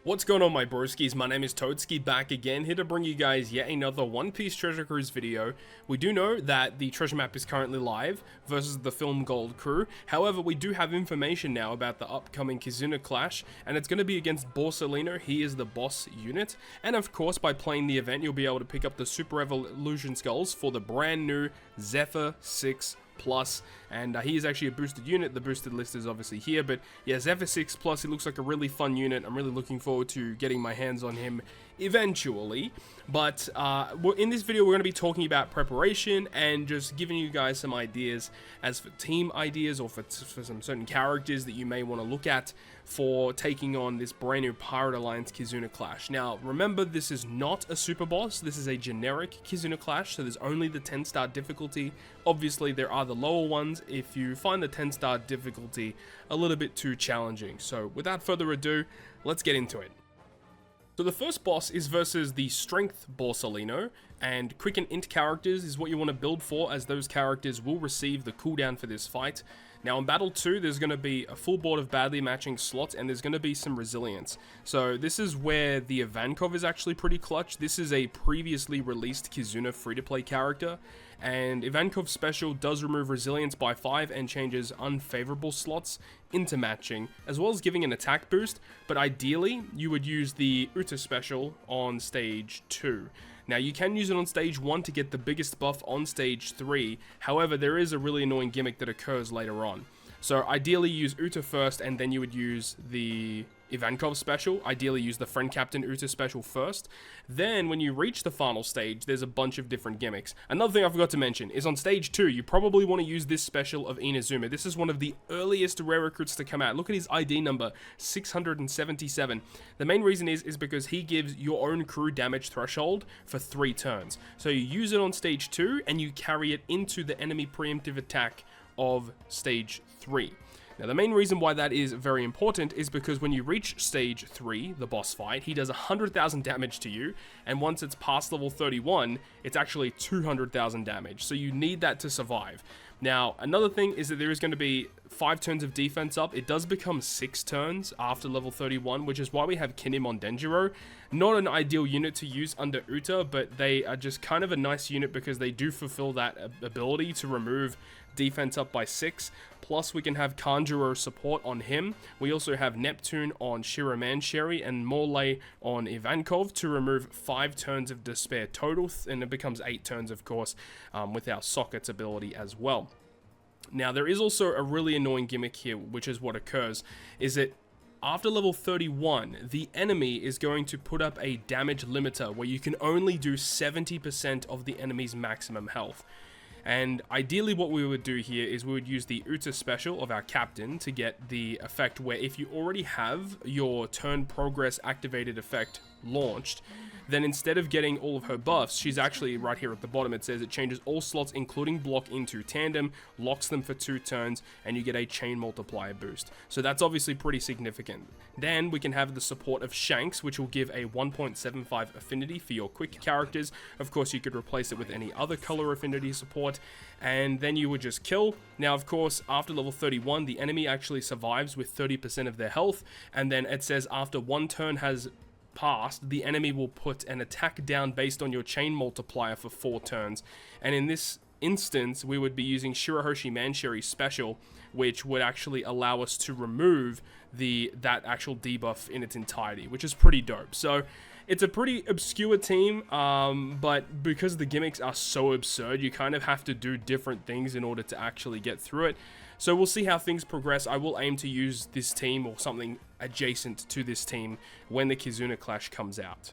What's going on, my broskies? My name is Toadskii, back again, here to bring you guys yet another One Piece Treasure Cruise video. We do know that the treasure map is currently live versus the Film Gold crew. However, we do have information now about the upcoming KIZUNA clash, and it's going to be against Borsalino. He is the boss unit. And of course, by playing the event, you'll be able to pick up the Super Evolution Skulls for the brand new Zephyr 6 Plus, and he is actually a boosted unit. The boosted list is obviously here, but yeah, Zephyr 6 Plus, he looks like a really fun unit. I'm really looking forward to getting my hands on him eventually. But in this video, we're going to be talking about preparation and just giving you guys some ideas as for team ideas or for some certain characters that you may want to look at for taking on this brand new Pirate Alliance KIZUNA clash. Now, remember, this is not a super boss. This is a generic KIZUNA clash, so there's only the 10-star difficulty. Obviously, there are the lower ones if you find the 10-star difficulty a little bit too challenging. So, without further ado, let's get into it. So the first boss is versus the Strength Borsalino, and Quick and Int characters is what you want to build for, as those characters will receive the cooldown for this fight. Now in Battle 2, there's going to be a full board of badly matching slots, and there's going to be some resilience. So this is where the Ivankov is actually pretty clutch. This is a previously released KIZUNA free-to-play character, and Ivankov's special does remove resilience by 5 and changes unfavorable slots into matching, as well as giving an attack boost, but ideally you would use the Uta special on stage 2. Now you can use it on stage 1 to get the biggest buff on stage 3, however there is a really annoying gimmick that occurs later on. So ideally use Uta first, and then you would use the Ivankov special. Ideally use the Friend Captain Uta special first. Then when you reach the final stage, there's a bunch of different gimmicks. Another thing I forgot to mention is on stage 2, you probably want to use this special of Inazuma. This is one of the earliest rare recruits to come out. Look at his ID number, 677. The main reason is because he gives your own crew damage threshold for 3 turns. So you use it on stage 2 and you carry it into the enemy preemptive attack of stage 3. Now the main reason why that is very important is because when you reach stage 3, the boss fight, he does 100,000 damage to you, and once it's past level 31, it's actually 200,000 damage, so you need that to survive. Now, another thing is that there is going to be 5 turns of defense up. It does become 6 turns after level 31, which is why we have Kinim on Denjiro. Not an ideal unit to use under Uta, but they are just kind of a nice unit because they do fulfill that ability to remove defense up by 6. Plus, we can have Kanjuro support on him. We also have Neptune on Shiramansheri and Morley on Ivankov to remove 5 turns of despair total, and it becomes 8 turns, of course, with our Sockets ability as well. Now, there is also a really annoying gimmick here, which is what occurs, is that after level 31, the enemy is going to put up a damage limiter where you can only do 70% of the enemy's maximum health. And ideally what we would do here is we would use the Uta special of our captain to get the effect where if you already have your turn progress activated effect launched, then instead of getting all of her buffs, she's actually right here at the bottom. It says it changes all slots including block into tandem, locks them for 2 turns, and you get a chain multiplier boost. So that's obviously pretty significant. Then we can have the support of Shanks, which will give a 1.75 affinity for your quick characters. Of course, you could replace it with any other color affinity support, and then you would just kill. Now, of course, after level 31, the enemy actually survives with 30% of their health, and then it says after 1 turn has passed, the enemy will put an attack down based on your chain multiplier for 4 turns. And in this instance, we would be using Shirahoshi Mansheri's special, which would actually allow us to remove that actual debuff in its entirety, which is pretty dope. So it's a pretty obscure team, but because the gimmicks are so absurd, you kind of have to do different things in order to actually get through it. So we'll see how things progress. I will aim to use this team or something adjacent to this team when the KIZUNA clash comes out.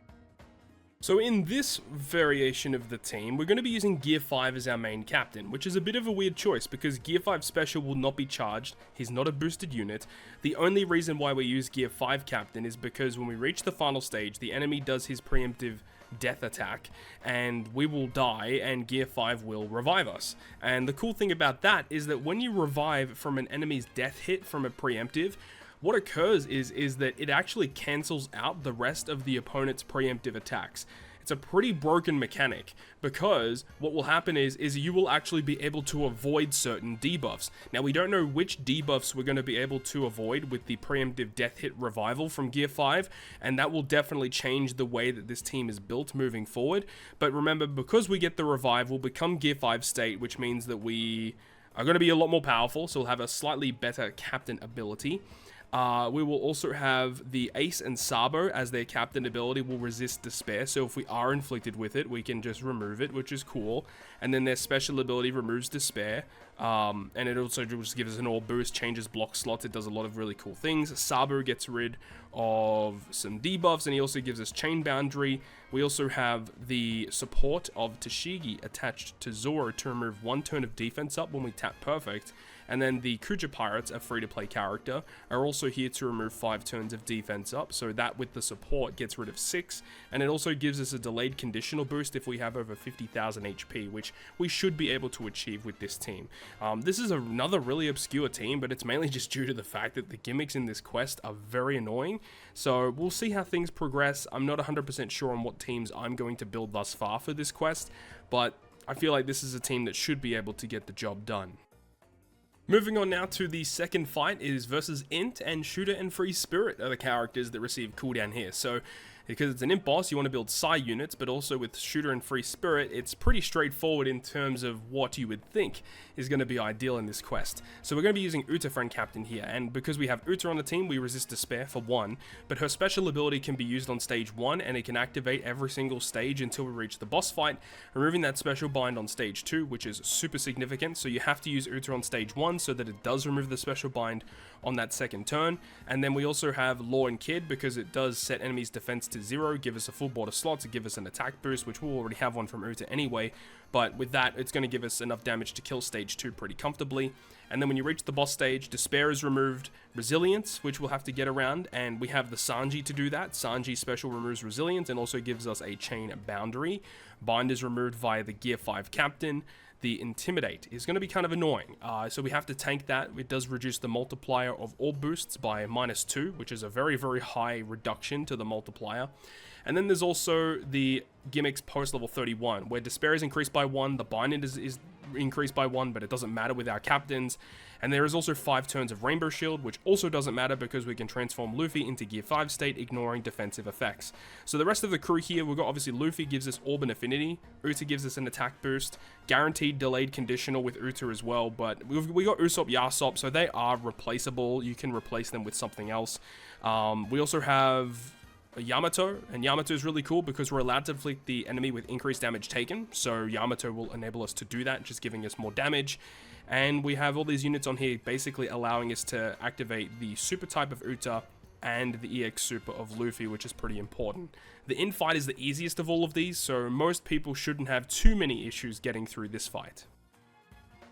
So in this variation of the team, we're going to be using Gear 5 as our main captain, which is a bit of a weird choice because Gear 5 special will not be charged. He's not a boosted unit. The only reason why we use Gear 5 captain is because when we reach the final stage, the enemy does his preemptive death attack and we will die and Gear 5 will revive us. And the cool thing about that is that when you revive from an enemy's death hit from a preemptive, what occurs is that it actually cancels out the rest of the opponent's preemptive attacks. it's a pretty broken mechanic, because what will happen is you will actually be able to avoid certain debuffs. Now, we don't know which debuffs we're going to be able to avoid with the preemptive death hit revival from Gear 5, and that will definitely change the way that this team is built moving forward. But remember, because we get the revive, we'll become Gear 5 state, which means that we are going to be a lot more powerful, so we'll have a slightly better captain ability. We will also have the Ace and Sabo as their captain ability will resist despair, so if we are inflicted with it, we can just remove it, which is cool. And then their special ability removes despair, and it also just gives us an all boost, changes block slots, it does a lot of really cool things. Sabo gets rid of some debuffs, and he also gives us chain boundary. We also have the support of Toadskii attached to Zoro to remove 1 turn of defense up when we tap perfect. And then the Kuja Pirates, a free-to-play character, are also here to remove 5 turns of defense up. So that, with the support, gets rid of 6. And it also gives us a delayed conditional boost if we have over 50,000 HP, which we should be able to achieve with this team. This is another really obscure team, but it's mainly just due to the fact that the gimmicks in this quest are very annoying. So we'll see how things progress. I'm not 100% sure on what teams I'm going to build thus far for this quest, but I feel like this is a team that should be able to get the job done. Moving on now to the second fight is versus INT, and Shooter and Free Spirit are the characters that receive cooldown here. So because it's an INT boss, you want to build Psi units, but also with Shooter and Free Spirit, it's pretty straightforward in terms of what you would think is going to be ideal in this quest. So we're going to be using Uta Friend Captain here, and because we have Uta on the team, we resist Despair for 1, but her special ability can be used on stage 1, and it can activate every single stage until we reach the boss fight, removing that special bind on stage 2, which is super significant. So you have to use Uta on stage 1 so that it does remove the special bind on that second turn. And then we also have Law and Kid, because it does set enemies' defense to 0, give us a full border slot to give us an attack boost, which we'll already have one from Uta anyway, but with that, it's going to give us enough damage to kill stage 2 pretty comfortably. And then when you reach the boss stage, Despair is removed, Resilience, which we'll have to get around, and we have the Sanji to do that. Sanji special removes Resilience and also gives us a chain boundary. Bind is removed via the Gear 5 Captain. The Intimidate is going to be kind of annoying, so we have to tank that. It does reduce the multiplier of all boosts by -2, which is a very, very high reduction to the multiplier. And then there's also the Gimmicks post level 31, where Despair is increased by 1, the Binding is increased by 1, but it doesn't matter with our captains. And there is also 5 turns of Rainbow Shield, which also doesn't matter because we can transform Luffy into Gear 5 state, ignoring defensive effects. So the rest of the crew here, we've got obviously Luffy gives us Orb and Affinity, Uta gives us an attack boost, guaranteed delayed conditional with Uta as well, but we got Usopp, Yasop, so they are replaceable. You can replace them with something else. We also have Yamato, and Yamato is really cool because we're allowed to inflict the enemy with increased damage taken, so Yamato will enable us to do that, just giving us more damage. And we have all these units on here basically allowing us to activate the super type of Uta and the EX super of Luffy, which is pretty important. The INT fight is the easiest of all of these, so most people shouldn't have too many issues getting through this fight.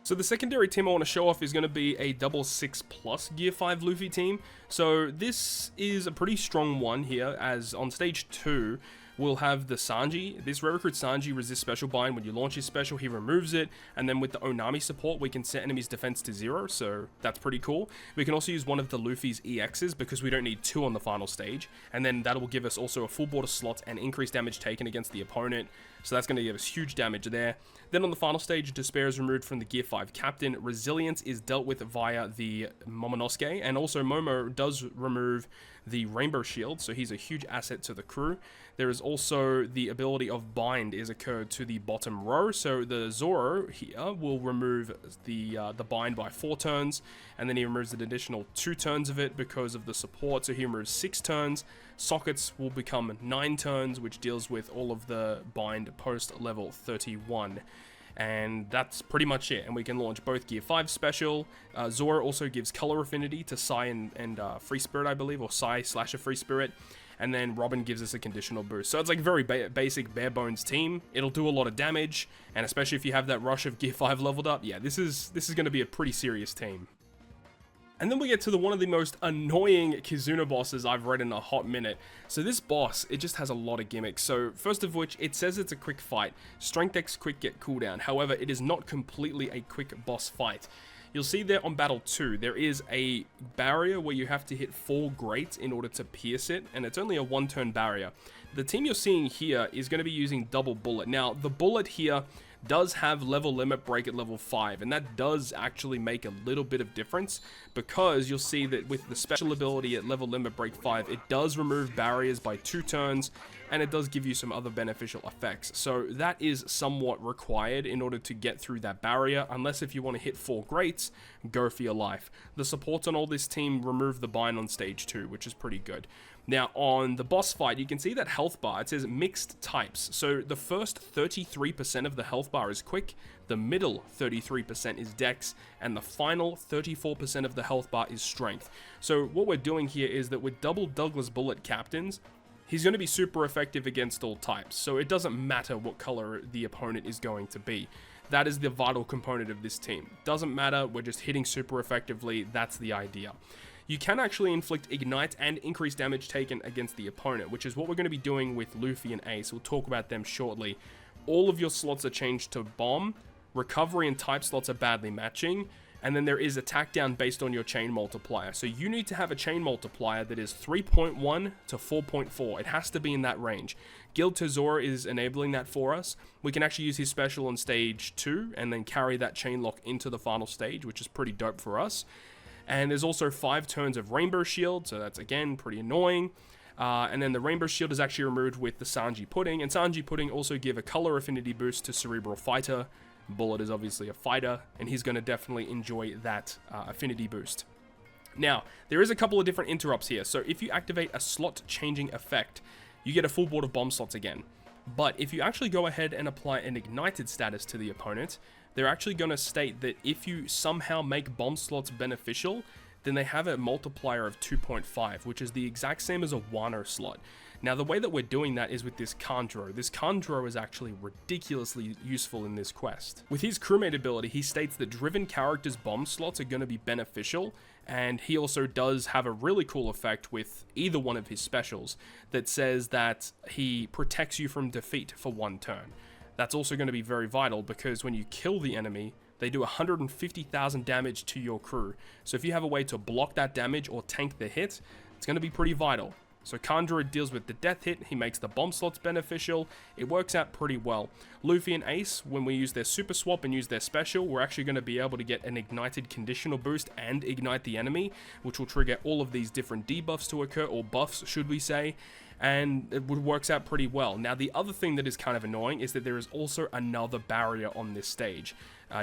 So the secondary team I want to show off is going to be a 6+ Gear 5 Luffy team. So this is a pretty strong one here, as on stage 2, we'll have the Sanji. This Rare Recruit Sanji resists Special Bind. When you launch his special, he removes it. And then with the Onami support, we can set enemies' defense to 0, so that's pretty cool. We can also use one of the Luffy's EXs because we don't need 2 on the final stage. And then that will give us also a full border slot and increased damage taken against the opponent. So that's going to give us huge damage there. Then on the final stage, Despair is removed from the Gear 5 Captain. Resilience is dealt with via the Momonosuke. And also Momo does remove the Rainbow Shield, so he's a huge asset to the crew. There is also the ability of Bind is occurred to the bottom row, so the Zoro here will remove the Bind by 4 turns, and then he removes an additional 2 turns of it because of the support, so he removes 6 turns. Sockets will become 9 turns, which deals with all of the Bind post level 31. And that's pretty much it, and we can launch both Gear 5 special. Zoro also gives color affinity to Psi and Free Spirit, I believe, or Psi / a Free Spirit. And then Robin gives us a conditional boost. So it's like very basic bare bones team. It'll do a lot of damage, and especially if you have that rush of Gear 5 leveled up, yeah, this is going to be a pretty serious team. And then we get to one of the most annoying KIZUNA bosses I've read in a hot minute. So this boss, it just has a lot of gimmicks. So first of which, it says it's a quick fight. Strength X quick get cooldown. However, it is not completely a quick boss fight. you'll see there on Battle 2, there is a barrier where you have to hit 4 greats in order to pierce it, and it's only a 1-turn barrier. The team you're seeing here is going to be using double bullet. Now, the bullet here does have level limit break at level 5, and that does actually make a little bit of difference, because you'll see that with the special ability at level limit break 5, it does remove barriers by 2 turns, and it does give you some other beneficial effects. So that is somewhat required in order to get through that barrier, unless if you want to hit 4 greats, go for your life. The supports on all this team remove the bind on stage 2, which is pretty good. Now, on the boss fight, you can see that health bar, it says mixed types. So the first 33% of the health bar is quick, the middle 33% is dex, and the final 34% of the health bar is strength. So what we're doing here is that with double Douglas bullet captains, he's going to be super effective against all types. So it doesn't matter what color the opponent is going to be. That is the vital component of this team. Doesn't matter, we're just hitting super effectively, that's the idea. You can actually inflict ignite and increase damage taken against the opponent, which is what we're going to be doing with Luffy and Ace. We'll talk about them shortly. All of your slots are changed to bomb, recovery and type slots are badly matching, and then there is attack down based on your chain multiplier. So you need to have a chain multiplier that is 3.1 to 4.4. It has to be in that range. Guild Tesor is enabling that for us. We can actually use his special on stage 2 and then carry that chain lock into the final stage, which is pretty dope for us. And there's also 5 turns of Rainbow Shield, so that's again pretty annoying. And then the Rainbow Shield is actually removed with the Sanji Pudding, and Sanji Pudding also give a color affinity boost to Cerebral Fighter. Bullet is obviously a fighter, and he's going to definitely enjoy that affinity boost. Now, there is a couple of different interrupts here, so if you activate a slot changing effect, you get a full board of bomb slots again. But if you actually go ahead and apply an ignited status to the opponent, they're actually going to state that if you somehow make bomb slots beneficial, then they have a multiplier of 2.5, which is the exact same as a Wano slot. Now, the way that we're doing that is with this Kandro. This Kandro is actually ridiculously useful in this quest. With his crewmate ability, he states that driven characters' bomb slots are going to be beneficial, and he also does have a really cool effect with either one of his specials that says that he protects you from defeat for 1 turn. That's also going to be very vital, because when you kill the enemy, they do 150,000 damage to your crew. So if you have a way to block that damage or tank the hit, it's going to be pretty vital. So Kandra deals with the death hit, he makes the bomb slots beneficial, it works out pretty well. Luffy and Ace, when we use their super swap and use their special, we're actually going to be able to get an ignited conditional boost and ignite the enemy, which will trigger all of these different debuffs to occur, or buffs should we say, and it works out pretty well. Now, the other thing that is kind of annoying is that there is also another barrier on this stage.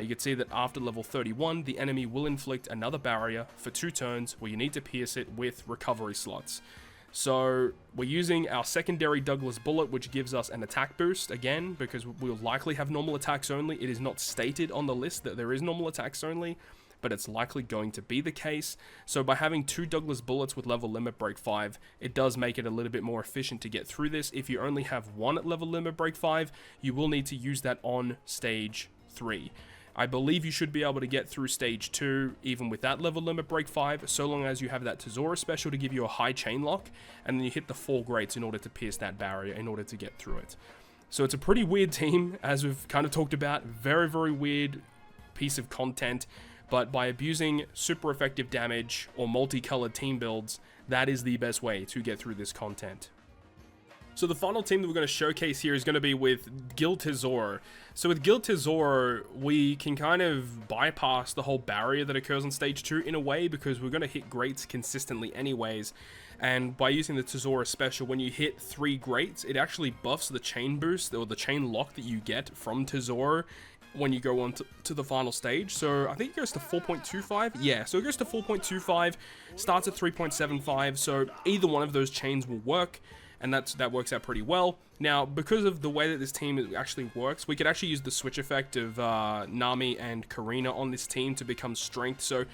You can see that after level 31, the enemy will inflict another barrier for 2 turns where you need to pierce it with recovery slots. So we're using our secondary Douglas bullet, which gives us an attack boost again, because we'll likely have normal attacks only. It is not stated on the list that there is normal attacks only, but it's likely going to be the case. So by having 2 Douglas bullets with level limit break 5, it does make it a little bit more efficient to get through this. If you only have 1 at level limit break 5, you will need to use that on stage 3. I believe you should be able to get through stage 2 even with that level limit break 5, so long as you have that Tesora special to give you a high chain lock, and then you hit the 4 greats in order to pierce that barrier in order to get through it. So it's a pretty weird team, as we've kind of talked about. Very, very weird piece of content, but by abusing super effective damage or multicolored team builds, that is the best way to get through this content. So the final team that we're going to showcase here is going to be with Guild Tesor. So with Guild Tesor, we can kind of bypass the whole barrier that occurs on stage 2 in a way, because we're going to hit greats consistently anyways. And by using the Tesora special, when you hit 3 greats, it actually buffs the chain boost or the chain lock that you get from Tesor when you go on to the final stage. So I think it goes to 4.25. Yeah, so it goes to 4.25, starts at 3.75. So either one of those chains will work, and that works out pretty well. Now, because of the way that this team actually works, we could actually use the switch effect of Nami and Karina on this team to become strength. So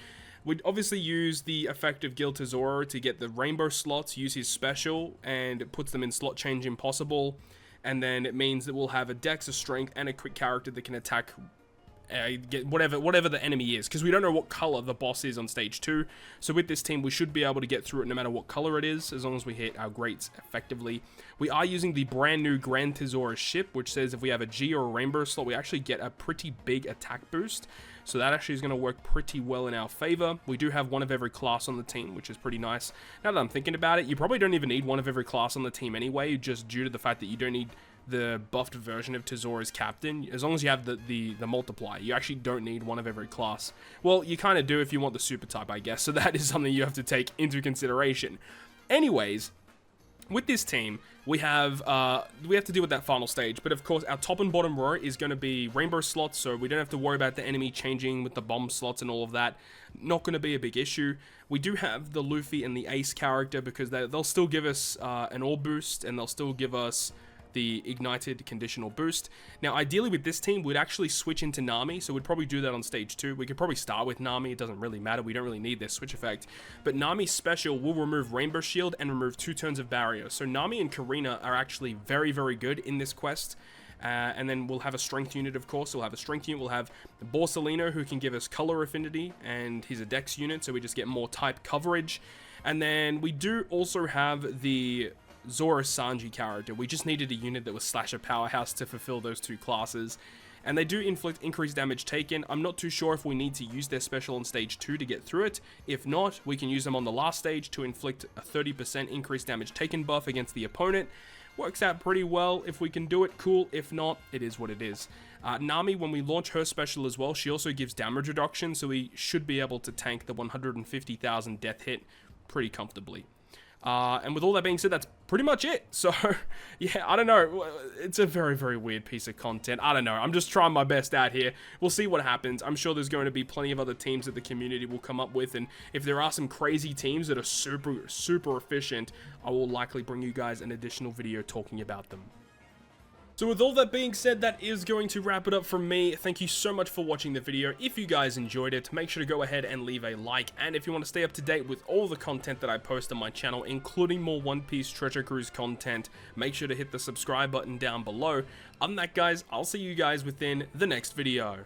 we'd obviously use the effect of Guild Tesoro to get the rainbow slots, use his special, and it puts them in slot change impossible. And then it means that we'll have a dex, a strength, and a quick character that can attack get whatever the enemy is, because we don't know what color the boss is on stage 2. So with this team, we should be able to get through it no matter what color it is, as long as we hit our greats effectively. We are using the brand new Grand Thesaurus ship, which says if we have a G or a rainbow slot, we actually get a pretty big attack boost. So that actually is going to work pretty well in our favor. We do have one of every class on the team, which is pretty nice. Now that I'm thinking about it, you probably don't even need one of every class on the team anyway, just due to the fact that you don't need the buffed version of Thesaurus Captain. As long as you have the multiplier, you actually don't need one of every class. Well, you kind of do if you want the super type, I guess. So that is something you have to take into consideration. Anyways, with this team, we have to deal with that final stage, but of course our top and bottom row is going to be rainbow slots, so we don't have to worry about the enemy changing with the bomb slots and all of that. Not going to be a big issue. We do have the Luffy and the Ace character, because they'll still give us an ore boost, and they'll still give us the ignited conditional boost. Now ideally with this team, we'd actually switch into Nami, so we'd probably do that on stage 2. We could probably start with Nami, it doesn't really matter, we don't really need this switch effect. But Nami's special will remove Rainbow Shield and remove 2 turns of barrier. So Nami and Karina are actually very, very good in this quest. And then we'll have a strength unit, of course. We'll have a strength unit. We'll have Borsalino, who can give us color affinity, and he's a dex unit, so we just get more type coverage. And then we do also have the Zoro Sanji character. We just needed a unit that was Slasher Powerhouse to fulfill those 2 classes. And they do inflict increased damage taken. I'm not too sure if we need to use their special on stage 2 to get through it. If not, we can use them on the last stage to inflict a 30% increased damage taken buff against the opponent. Works out pretty well. If we can do it, cool. If not, it is what it is. Nami, when we launch her special as well, she also gives damage reduction, so we should be able to tank the 150,000 death hit pretty comfortably. And with all that being said, that's pretty much it. So, yeah, I don't know. It's a very, very weird piece of content. I don't know. I'm just trying my best out here. We'll see what happens. I'm sure there's going to be plenty of other teams that the community will come up with. And if there are some crazy teams that are super, super efficient, I will likely bring you guys an additional video talking about them. So with all that being said, that is going to wrap it up from me. Thank you so much for watching the video. If you guys enjoyed it, make sure to go ahead and leave a like. And if you want to stay up to date with all the content that I post on my channel, including more One Piece Treasure Cruise content, make sure to hit the subscribe button down below. Other than that, guys, I'll see you guys within the next video.